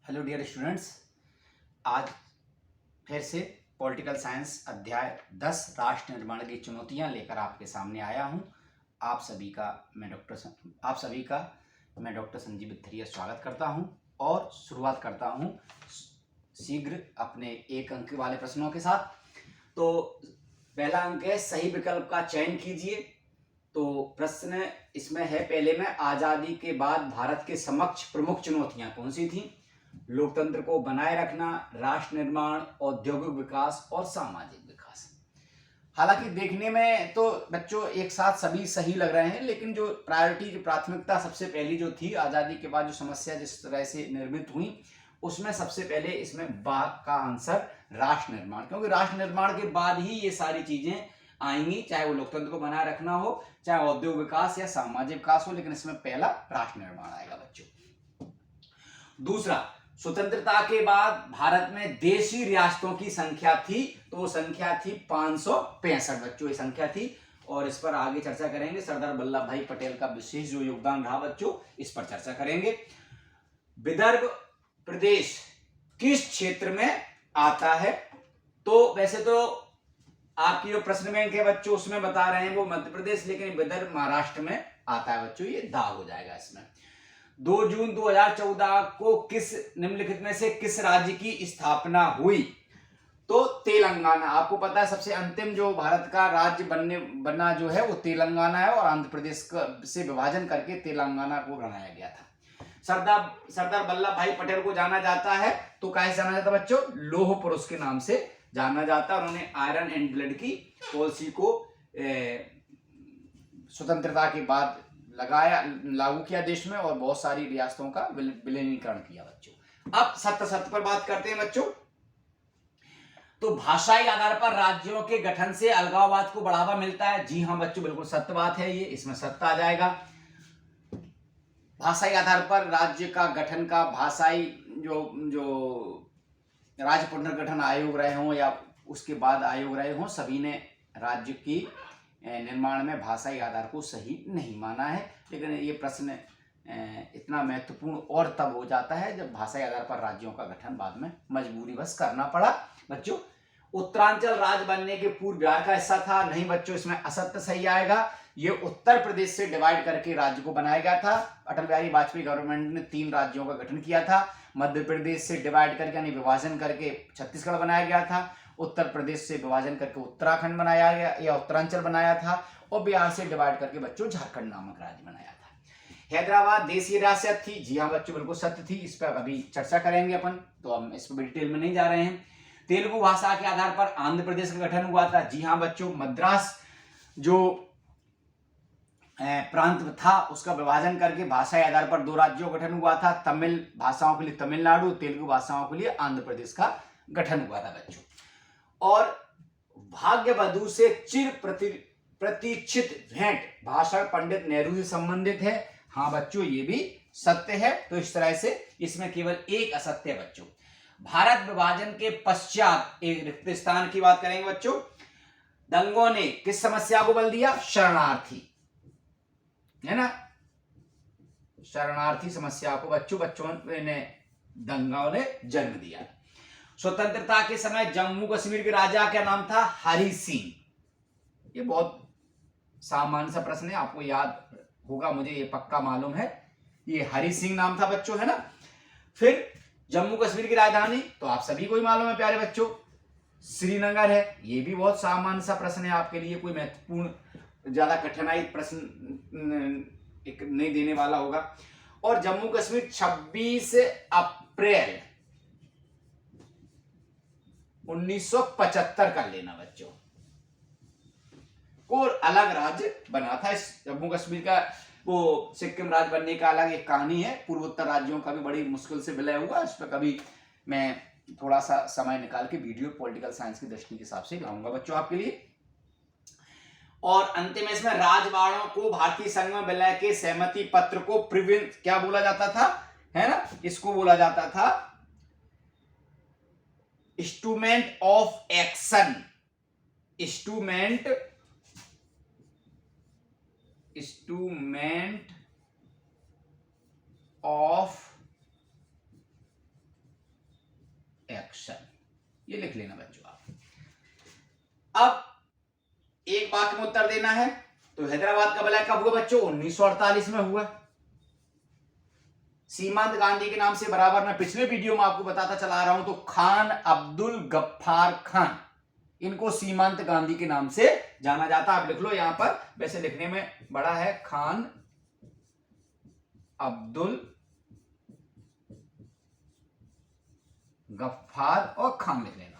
Hello dear students, आज फिर से पॉलिटिकल साइंस अध्याय 10 राष्ट्र निर्माण की चुनौतियां लेकर आपके सामने आया हूं। आप सभी का मैं डॉक्टर संजीव बिथरिया स्वागत करता हूं और शुरुआत करता हूं शीघ्र अपने एक अंक वाले प्रश्नों के साथ। तो पहला अंक है, सही विकल्प का चयन कीजिए। तो प्रश्न इसमें है, पहले में आजादी के बाद भारत के समक्ष प्रमुख चुनौतियां कौन सी थी? लोकतंत्र को बनाए रखना, राष्ट्र निर्माण, औद्योगिक विकास और सामाजिक विकास। हालांकि देखने में तो बच्चों एक साथ सभी सही लग रहे हैं, लेकिन जो प्राथमिकता सबसे पहली जो थी, आजादी के बाद जो समस्या जिस तरह से निर्मित हुई, उसमें सबसे पहले इसमें बाघ का आंसर राष्ट्र निर्माण, क्योंकि राष्ट्र निर्माण के बाद ही ये सारी चीजें आएंगी, चाहे वो लोकतंत्र को बनाए रखना हो, चाहे औद्योगिक विकास या सामाजिक विकास हो, लेकिन इसमें पहला राष्ट्र निर्माण आएगा बच्चों। दूसरा, स्वतंत्रता के बाद भारत में देशी रियासतों की संख्या थी, तो वो संख्या थी 565 बच्चों, ये संख्या थी। और इस पर आगे चर्चा करेंगे, सरदार वल्लभ भाई पटेल का विशेष जो योगदान रहा बच्चों, इस पर चर्चा करेंगे। विदर्भ प्रदेश किस क्षेत्र में आता है? तो वैसे तो आपकी जो प्रश्न बैंक है बच्चों, उसमें बता रहे हैं वो मध्य प्रदेश, लेकिन विदर्भ महाराष्ट्र में आता है बच्चों, ये दाग हो जाएगा इसमें। 2 जून 2014 को किस निम्नलिखित में से किस राज्य की स्थापना हुई? तो तेलंगाना। आपको पता है सबसे अंतिम जो भारत का राज्य बना जो है वो तेलंगाना है, और आंध्र प्रदेश से विभाजन करके तेलंगाना को बनाया गया था। सरदार वल्लभ भाई पटेल को जाना जाता है, तो कैसे जाना जाता है बच्चों? लौह पुरुष के नाम से जाना जाता है। उन्होंने आयरन एंड ब्लड की पॉलिसी को स्वतंत्रता के बाद लागू किया देश में, और बहुत सारी रियासतों का विलीनीकरण किया बच्चों। अब सत्य पर बात करते हैं बच्चों। तो भाषाई आधार पर राज्यों के गठन से अलगाववाद को बढ़ावा मिलता है। जी हां बच्चों, बिल्कुल सत्य बात है ये, इसमें सत्य आ जाएगा। भाषाई आधार पर राज्य का गठन का भाषाई जो राज्य पुनर्गठन आयोग रहे हों या उसके बाद आयोग रहे हों, सभी ने राज्य की निर्माण में भाषाई आधार को सही नहीं माना है। लेकिन ये प्रश्न इतना महत्वपूर्ण और तब हो जाता है जब भाषाई आधार पर राज्यों का गठन बाद में मजबूरीवश करना पड़ा बच्चों। उत्तरांचल राज्य बनने के पूर्व बिहार का हिस्सा था। नहीं बच्चों, इसमें असत्य सही आएगा। ये उत्तर प्रदेश से डिवाइड करके राज्य को बनाया गया था। अटल बिहारी वाजपेयी गवर्नमेंट ने 3 राज्यों का गठन किया था। मध्य प्रदेश से डिवाइड करके यानी विभाजन करके छत्तीसगढ़ बनाया गया था। उत्तर प्रदेश से विभाजन करके उत्तराखंड बनाया गया या उत्तरांचल बनाया था, और बिहार से डिवाइड करके बच्चों झारखंड नामक राज्य बनाया था। हैदराबाद देशी रियासत थी। जी हाँ बच्चों, बिल्कुल सत्य थी। इस पर अभी चर्चा करेंगे अपन, तो हम इस पर डिटेल में नहीं जा रहे हैं। तेलुगु भाषा के आधार पर आंध्र प्रदेश का गठन हुआ था। जी हाँ बच्चों, मद्रास जो प्रांत था उसका विभाजन करके भाषा के आधार पर 2 राज्यों का गठन हुआ था। तमिल भाषाओं के लिए तमिलनाडु, तेलुगु भाषाओं के लिए आंध्र प्रदेश का गठन हुआ था बच्चों। और भाग्य वधु से चिर प्रतीक्षित भेंट भाषण पंडित नेहरू से संबंधित है। हाँ बच्चों, ये भी सत्य है। तो इस तरह से इसमें केवल एक असत्य है बच्चों। भारत विभाजन के पश्चात एक रिक्त स्थान की बात करेंगे बच्चों। दंगों ने किस समस्या को बल दिया? शरणार्थी, है ना, शरणार्थी समस्या को बच्चों ने दंगों ने जन्म दिया। स्वतंत्रता के समय जम्मू कश्मीर के राजा का नाम था हरि सिंह। ये बहुत सामान्य सा प्रश्न है, आपको याद होगा, मुझे ये पक्का मालूम है। ये हरि सिंह नाम था बच्चों, है ना। फिर जम्मू कश्मीर की राजधानी तो आप सभी को ही मालूम है प्यारे बच्चों, श्रीनगर है। ये भी बहुत सामान्य सा प्रश्न है, आपके लिए कोई महत्वपूर्ण ज्यादा कठिनाई प्रश्न एक नहीं देने वाला होगा। और जम्मू कश्मीर 26 अप्रैल 1975 कर लेना बच्चों को अलग राज्य बना था। इस जम्मू कश्मीर का वो सिक्किम राज्य बनने का अलग एक कहानी है। पूर्वोत्तर राज्यों का भी बड़ी मुश्किल से विलय हुआ। इस पर कभी मैं थोड़ा सा समय निकाल के वीडियो पॉलिटिकल साइंस की दृष्टि के हिसाब से लाऊंगा बच्चों आपके लिए। और अंतिम में इसमें राजवाड़ों को भारतीय संघ में विलय के सहमति पत्र को क्या बोला जाता था, है ना, इसको बोला जाता था instrument of action. Instrument of option, ये लिख लेना बच्चों आप। अब एक वाक्य में उत्तर देना है। तो हैदराबाद का विलय कब हुआ बच्चों? 1948 में हुआ। सीमांत गांधी के नाम से बराबर मैं पिछले वीडियो में आपको बताता चला रहा हूं, तो खान अब्दुल गफ्फार खान, इनको सीमांत गांधी के नाम से जाना जाता है। आप लिख लो यहां पर, वैसे लिखने में बड़ा है, खान अब्दुल गफ्फार और खान लिख लेना।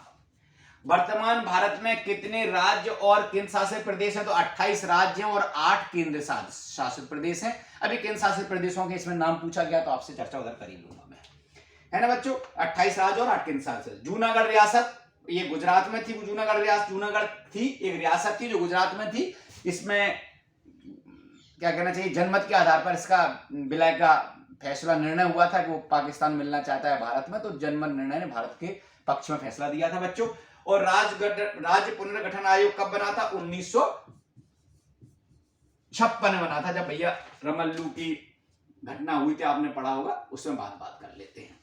वर्तमान भारत में कितने राज्य और केंद्र शासित प्रदेश हैं? तो 28 राज्य हैं और 8 केंद्र शासित प्रदेश हैं। अभी केंद्र शासित प्रदेशों के इसमें नाम पूछा गया तो आपसे चर्चा उधर कर ही लूंगा मैं, है ना बच्चों। 28 राज्य और 8 केंद्र शासित। जूनागढ़ रियासत, ये गुजरात में थी। जूनागढ़ रियासत, जूनागढ़ थी एक रियासत थी जो गुजरात में थी। इसमें क्या कहना चाहिए, जनमत के आधार पर इसका विलय का फैसला निर्णय हुआ था कि वो पाकिस्तान मिलना चाहता है भारत में, तो जनमत निर्णय ने भारत के पक्ष में फैसला दिया था बच्चों। और राज्य पुनर्गठन आयोग कब बना था? 1956 में बना था, जब भैया रमल्लू की घटना हुई थी, आपने पढ़ा होगा, उसमें बात कर लेते हैं।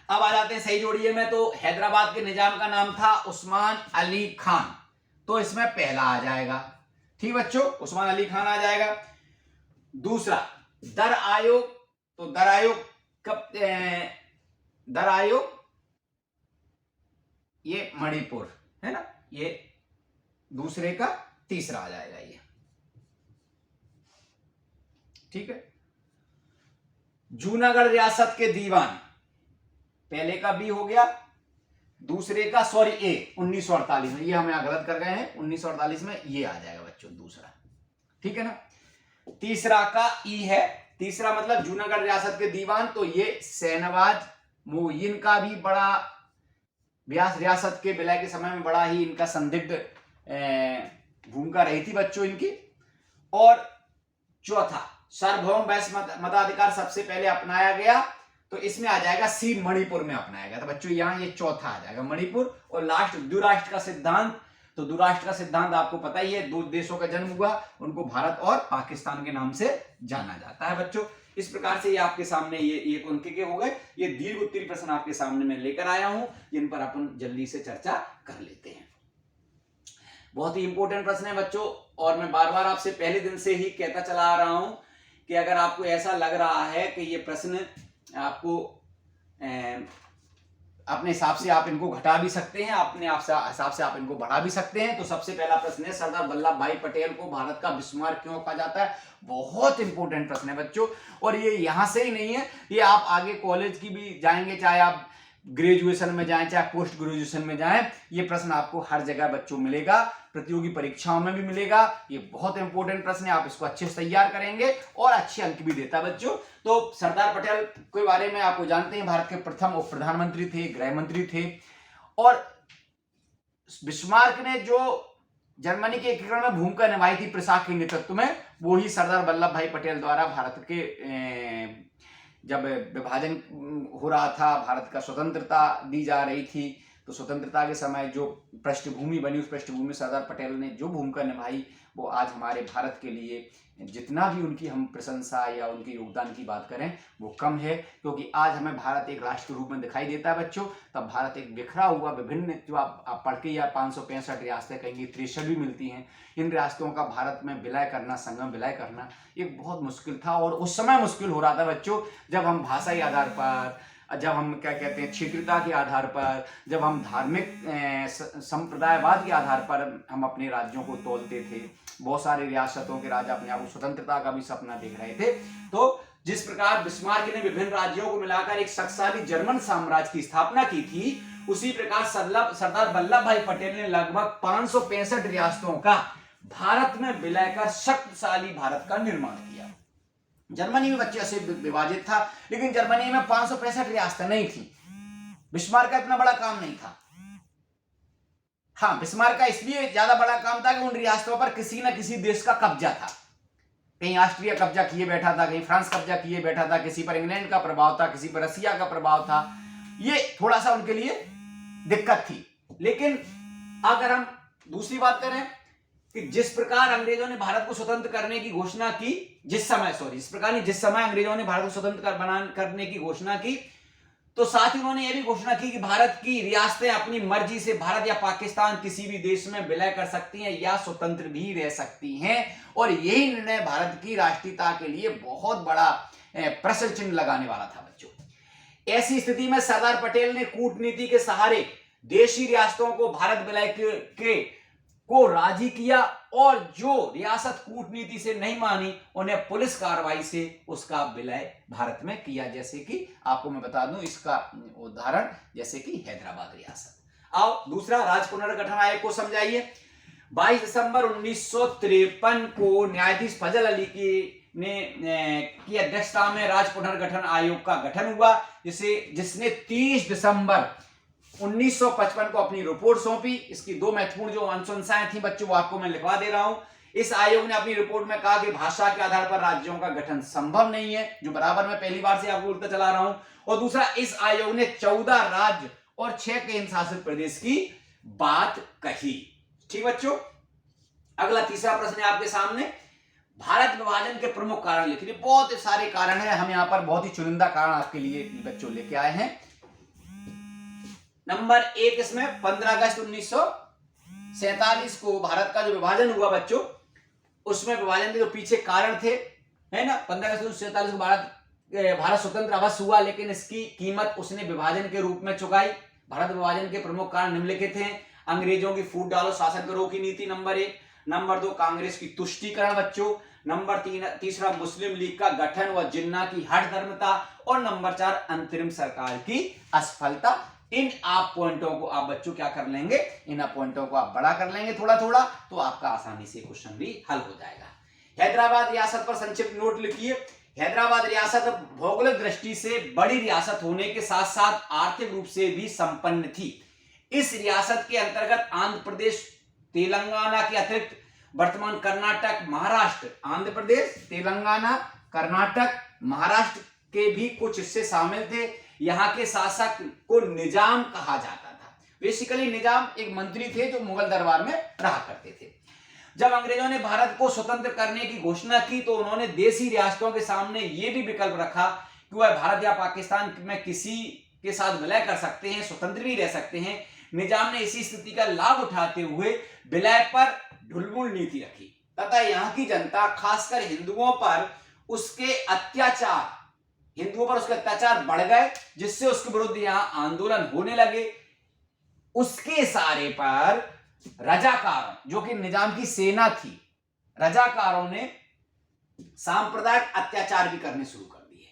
अब आ जाते हैं सही जोड़िए में। तो हैदराबाद के निजाम का नाम था उस्मान अली खान, तो इसमें पहला आ जाएगा। ठीक बच्चों, उस्मान अली खान आ जाएगा। दूसरा दर आयोग, तो दर आयोग कब? दर आयोग ये मणिपुर है ना, ये दूसरे का तीसरा आ जाएगा ये। ठीक है। जूनागढ़ रियासत के दीवान, पहले का बी हो गया, दूसरे का सॉरी ए 1948 में, ये हम यहां गलत कर गए हैं, 1948 में ये आ जाएगा बच्चों दूसरा। ठीक है ना। तीसरा का ई है, तीसरा मतलब जूनागढ़ रियासत के दीवान, तो ये शहनवाज मोइन का भी बड़ा ब्यास रियासत के विलय के समय में बड़ा ही इनका संदिग्ध भूमिका रही थी बच्चों इनकी। और चौथा सार्वभौम वैश्य मताधिकार सबसे पहले अपनाया गया, तो इसमें आ जाएगा सी, मणिपुर में अपनाया गया था बच्चों। यहां ये चौथा आ जाएगा मणिपुर। और लास्ट द्विराष्ट्र का सिद्धांत, तो द्विराष्ट्र का सिद्धांत आपको पता ही है, 2 देशों का जन्म हुआ, उनको भारत और पाकिस्तान के नाम से जाना जाता है बच्चों। इस प्रकार से ये आपके सामने ये उनके के हो गए। ये दीर्घ उत्तरीय प्रश्न आपके सामने मैं लेकर आया हूं, जिन पर अपन जल्दी से चर्चा कर लेते हैं। बहुत ही इंपॉर्टेंट प्रश्न है बच्चों, और मैं बार बार आपसे पहले दिन से ही कहता चला आ रहा हूं कि अगर आपको ऐसा लग रहा है कि ये प्रश्न आपको अपने हिसाब से आप इनको घटा भी सकते हैं, अपने हिसाब से आप इनको बढ़ा भी सकते हैं, तो सबसे पहला प्रश्न है, सरदार वल्लभ भाई पटेल को भारत का बिस्मार्क क्यों कहा जाता है? बहुत इंपॉर्टेंट प्रश्न है बच्चों। और ये यहां से ही नहीं है, ये आप आगे कॉलेज की भी जाएंगे, चाहे आप ग्रेजुएशन में जाएं चाहे पोस्ट ग्रेजुएशन में जाएं, ये प्रश्न आपको हर जगह बच्चों मिलेगा, प्रतियोगी परीक्षाओं में भी मिलेगा। ये बहुत इंपॉर्टेंट प्रश्न है, आप इसको अच्छे से तैयार करेंगे और अच्छे अंक भी देता है बच्चों। तो सरदार पटेल के बारे में आपको जानते हैं, भारत के प्रथम उप प्रधानमंत्री थे, गृह मंत्री थे। और बिस्मार्क ने जो जर्मनी के एकीकरण में भूमिका निभाई थी प्रिसाक के नेतृत्व में, वो ही सरदार वल्लभ भाई पटेल द्वारा भारत के जब विभाजन हो रहा था, भारत का स्वतंत्रता दी जा रही थी, तो स्वतंत्रता के समय जो पृष्ठभूमि बनी, उस पृष्ठभूमि में सरदार पटेल ने जो भूमिका निभाई, वो आज हमारे भारत के लिए जितना भी उनकी हम प्रशंसा या उनके योगदान की बात करें वो कम है। क्योंकि आज हमें भारत एक राष्ट्र के रूप में दिखाई देता है बच्चों, तब भारत एक बिखरा हुआ विभिन्न, जो आप पढ़ के या 565 रियासतें कहेंगे, 63 भी मिलती हैं, इन रियासतों का भारत में विलय करना, संगम विलय करना एक बहुत मुश्किल था। और उस समय मुश्किल हो रहा था बच्चों, जब हम भाषाई आधार पर, जब हम क्या कहते हैं क्षेत्रीयता के आधार पर, जब हम धार्मिक संप्रदायवाद के आधार पर हम अपने राज्यों को तोलते थे। बहुत सारे रियासतों के राजा अपने आप को स्वतंत्रता का भी सपना देख रहे थे। तो जिस प्रकार बिस्मार्क ने विभिन्न राज्यों को मिलाकर एक शक्तिशाली जर्मन साम्राज्य की स्थापना की थी, उसी प्रकार सरदार वल्लभ भाई पटेल ने लगभग 565 रियासतों का भारत में विलय कर शक्तिशाली भारत का निर्माण किया। जर्मनी में बच्चे ऐसे विभाजित था, लेकिन जर्मनी में 565 रियासतें नहीं थी। बिस्मार्क का इतना बड़ा काम नहीं था। हाँ, बिस्मार्क का इसलिए ज्यादा बड़ा काम था कि उन रियासतों पर किसी न किसी देश का कब्जा था। कहीं ऑस्ट्रिया कब्जा किए बैठा था, कहीं फ्रांस कब्जा किए बैठा था, किसी पर इंग्लैंड का प्रभाव था, किसी पर रसिया का प्रभाव था। ये थोड़ा सा उनके लिए दिक्कत थी। लेकिन अगर हम दूसरी बात करें कि जिस प्रकार अंग्रेजों ने भारत को स्वतंत्र करने की घोषणा की, जिस समय अंग्रेजों ने भारत को स्वतंत्र करने की घोषणा की, तो साथ ही उन्होंने यह भी घोषणा की कि भारत की रियासतें अपनी मर्जी से भारत या पाकिस्तान किसी भी देश में विलय कर सकती हैं या स्वतंत्र भी रह सकती हैं, और यही निर्णय भारत की राष्ट्रीयता के लिए बहुत बड़ा प्रश्न चिन्ह लगाने वाला था बच्चों। ऐसी स्थिति में सरदार पटेल ने कूटनीति के सहारे देशी रियासतों को भारत विलय को राजी किया, और जो रियासत कूटनीति से नहीं मानी उन्हें पुलिस कार्रवाई से उसका विलय भारत में किया। जैसे कि आपको मैं बता दूं इसका उदाहरण, जैसे कि हैदराबाद रियासत। आओ दूसरा, राज्य पुनर्गठन आयोग को समझाइए। 22 दिसंबर 1953 को न्यायाधीश फजल अली की अध्यक्षता में राज्य पुनर्गठन आयोग का गठन हुआ, जिसने 30 दिसंबर 1955 को अपनी रिपोर्ट सौंपी। इसकी दो महत्वपूर्ण जो अनुशंसाएं थी बच्चों, वो आपको मैं लिखवा दे रहा हूं। इस आयोग ने अपनी रिपोर्ट में कहा कि भाषा के आधार पर राज्यों का गठन संभव नहीं है, जो बराबर मैं पहली बार से आपको बोलता चला रहा हूं। और दूसरा, इस आयोग ने 14 राज्य और 6 केंद्र शासित प्रदेश की बात कही। ठीक बच्चों, अगला तीसरा प्रश्न है आपके सामने, भारत विभाजन के प्रमुख कारण लिखिए। बहुत सारे कारण हैं, हम यहां पर बहुत ही चुनिंदा कारण आपके लिए बच्चों लेके आए हैं। नंबर 1 इसमें 15 अगस्त 1947 को भारत का जो विभाजन हुआ बच्चों, उसमें विभाजन के जो पीछे कारण थे, है ना, 15 अगस्त 1947 को भारत स्वतंत्र अवश्य हुआ, लेकिन इसकी कीमत उसने विभाजन के रूप में चुकाई। भारत विभाजन के प्रमुख कारण निम्नलिखित हैं। अंग्रेजों की फूट डालो शासन करो की नीति नंबर 1, नंबर 2 कांग्रेस की तुष्टीकरण बच्चों, नंबर 3 तीसरा मुस्लिम लीग का गठन व जिन्ना की हठधर्मिता, और नंबर 4 अंतरिम सरकार की असफलता। इन आप पॉइंटों को आप बच्चों क्या कर लेंगे, इन आप पॉइंटों को आप बड़ा कर लेंगे थोड़ा थोड़ा, तो आपका आसानी से क्वेश्चन भी हल हो जाएगा। हैदराबाद रियासत पर संक्षिप्त नोट लिखिए। हैदराबाद रियासत भौगोलिक दृष्टि से बड़ी रियासत होने के साथ साथ आर्थिक रूप से भी संपन्न थी। इस रियासत के अंतर्गत आंध्र प्रदेश, तेलंगाना के अतिरिक्त वर्तमान कर्नाटक, महाराष्ट्र, आंध्र प्रदेश, तेलंगाना, कर्नाटक, महाराष्ट्र के भी कुछ हिस्से शामिल थे। यहाँ के शासक को निजाम कहा जाता था। बेसिकली निजाम एक मंत्री थे जो मुगल दरबार में रहा करते थे। जब अंग्रेजों ने भारत को स्वतंत्र करने की घोषणा की तो उन्होंने देशी रियासतों के सामने यह भी विकल्प रखा कि वह भारत या पाकिस्तान में किसी के साथ विलय कर सकते हैं, स्वतंत्र भी रह सकते हैं। निजाम ने इसी स्थिति का लाभ उठाते हुए विलय पर ढुलमुल नीति रखी तथा यहाँ की जनता, खासकर हिंदुओं पर उसके अत्याचार बढ़ गए, जिससे उसके विरुद्ध यहाँ आंदोलन होने लगे। उसके इशारे पर रजाकारों, जो कि निजाम की सेना थी, रजाकारों ने सांप्रदायिक अत्याचार भी करने शुरू कर दिए।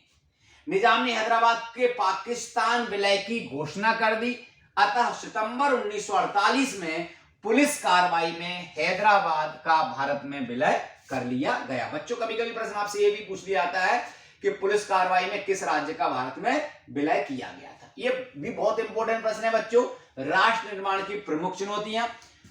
निजाम ने हैदराबाद के पाकिस्तान विलय की घोषणा कर दी। अतः सितंबर 1948 में पुलिस कार्रवाई में हैदराबाद का भारत में विलय कर लिया गया। बच्चों, कभी कभी प्रश्न आपसे यह भी पूछ लिया जाता है कि पुलिस कार्रवाई में किस राज्य का भारत में विलय किया गया था। यह भी बहुत इंपॉर्टेंट प्रश्न है बच्चों। राष्ट्र निर्माण की प्रमुख चुनौतियां।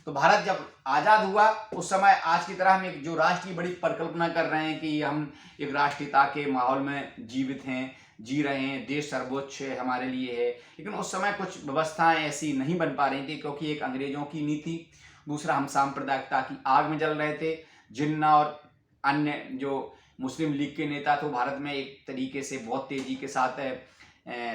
तो भारत जब आजाद हुआ उस समय आज की तरह हम एक जो राष्ट्र की बड़ी परिकल्पना कर रहे हैं कि हम एक राष्ट्रीयता के माहौल में जीवित हैं, जी रहे हैं, देश सर्वोच्च हमारे लिए है, लेकिन उस समय कुछ व्यवस्थाएं ऐसी नहीं बन पा रही थी, क्योंकि एक अंग्रेजों की नीति, दूसरा हम सांप्रदायिकता की आग में जल रहे थे। जिन्ना और अन्य जो मुस्लिम लीग के नेता तो भारत में एक तरीके से बहुत तेजी के साथ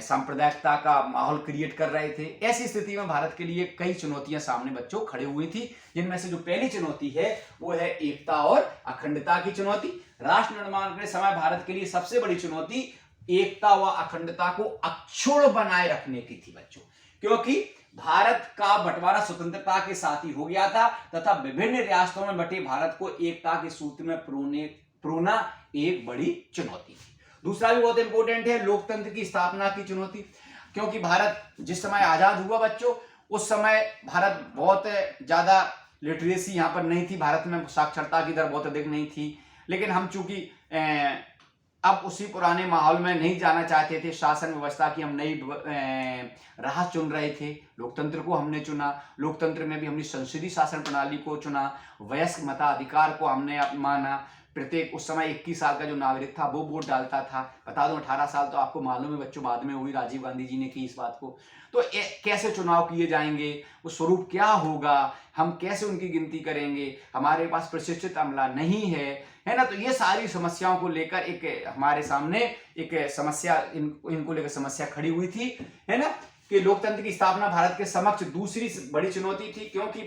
सांप्रदायिकता का माहौल क्रिएट कर रहे थे। ऐसी स्थिति में भारत के लिए कई चुनौतियां सामने बच्चों खड़ी हुई थी, जिनमें से जो पहली चुनौती है वो है एकता और अखंडता की चुनौती। राष्ट्र निर्माण के समय भारत के लिए सबसे बड़ी चुनौती एकता व अखंडता को अक्षुण्ण बनाए रखने की थी बच्चों, क्योंकि भारत का बंटवारा स्वतंत्रता के साथ ही हो गया था तथा विभिन्न रियासतों में बटे भारत को एकता के सूत्र में प्रोना एक बड़ी चुनौती थी। दूसरा भी बहुत इंपॉर्टेंट है, लोकतंत्र की स्थापना की चुनौती, क्योंकि भारत जिस समय आजाद हुआ बच्चों, उस समय भारत बहुत ज्यादा लिटरेसी यहाँ पर नहीं थी, भारत में साक्षरता की दर बहुत अधिक नहीं थी। लेकिन हम चूंकि अब उसी पुराने माहौल में नहीं जाना चाहते थे, शासन व्यवस्था की हम नई राह चुन रहे थे, लोकतंत्र को हमने चुना। लोकतंत्र में भी हमने संसदीय शासन प्रणाली को चुना, वयस्क मताधिकार को हमने माना, प्रत्येक उस समय 21 साल का जो नागरिक था वो वोट डालता था। बता दूं 18 साल तो आपको मालूम है बच्चों, बाद में हुई, राजीव गांधी जी ने की इस बात को। तो कैसे चुनाव किए जाएंगे, वो स्वरूप क्या होगा, हम कैसे उनकी गिनती करेंगे, हमारे पास प्रशिक्षित अमला नहीं है ना। तो ये सारी समस्याओं को लेकर एक हमारे सामने एक समस्या, इनको लेकर समस्या खड़ी हुई थी, है ना, कि लोकतंत्र की स्थापना भारत के समक्ष दूसरी बड़ी चुनौती थी, क्योंकि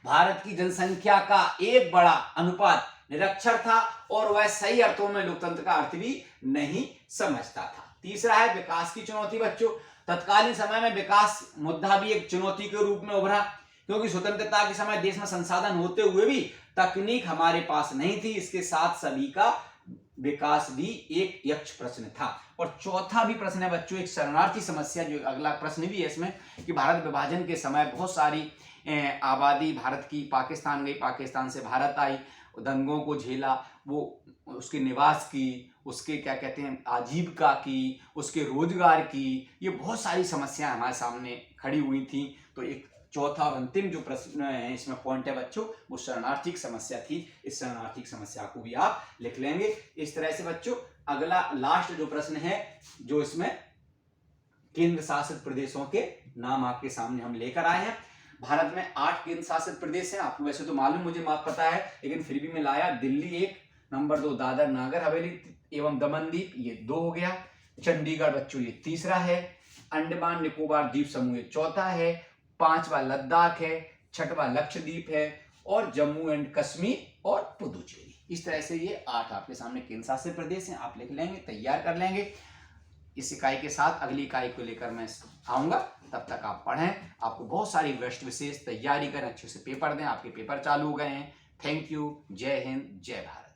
भारत की जनसंख्या का एक बड़ा अनुपात निरक्षर था और वह सही अर्थों में लोकतंत्र का अर्थ भी नहीं समझता था। तीसरा है विकास की चुनौती बच्चों। तत्कालीन समय में विकास मुद्दा भी एक चुनौती के रूप में उभरा, क्योंकि स्वतंत्रता के समय देश में संसाधन होते हुए भी तकनीक हमारे पास नहीं थी। इसके साथ सभी का विकास भी एक यक्ष प्रश्न था। और चौथा भी प्रश्न है बच्चों, एक शरणार्थी समस्या, जो अगला प्रश्न भी है इसमें, कि भारत विभाजन के समय बहुत सारी आबादी भारत की पाकिस्तान गई, पाकिस्तान से भारत आई, दंगों को झेला, वो उसके निवास की, उसके क्या कहते हैं आजीविका की, उसके रोजगार की, ये बहुत सारी समस्याएं हमारे सामने खड़ी हुई थी। तो एक चौथा और अंतिम जो प्रश्न है इसमें पॉइंट है बच्चों, वो शरणार्थी समस्या थी। इस शरणार्थी समस्या को भी आप लिख लेंगे इस तरह से बच्चों। अगला लास्ट जो प्रश्न है, जो इसमें केंद्र शासित प्रदेशों के नाम आपके सामने हम लेकर आए हैं। भारत में 8 केंद्र शासित प्रदेश हैं, आपको वैसे तो मालूम, मुझे पता है, लेकिन फिर भी मैं लाया। दिल्ली 1, नंबर 2 दादर नागर हवेली एवं दमनदीप, ये 2 हो गया। चंडीगढ़ बच्चों ये तीसरा है। अंडमान निकोबार द्वीप समूह ये चौथा है। 5वां लद्दाख है। 6वां लक्षद्वीप है। और जम्मू एंड कश्मीर और पुदुचेरी। इस तरह से ये 8 आपके सामने केंद्र शासित प्रदेश हैं, आप लिख लेंगे, तैयार कर लेंगे। इस इकाई के साथ अगली इकाई को लेकर मैं आऊंगा, तब तक आप पढ़ें, आपको बहुत सारी वृष्ट विशेष तैयारी करें, अच्छे से पेपर दें। आपके पेपर चालू हो गए हैं। Thank you. जय हिंद, जय भारत।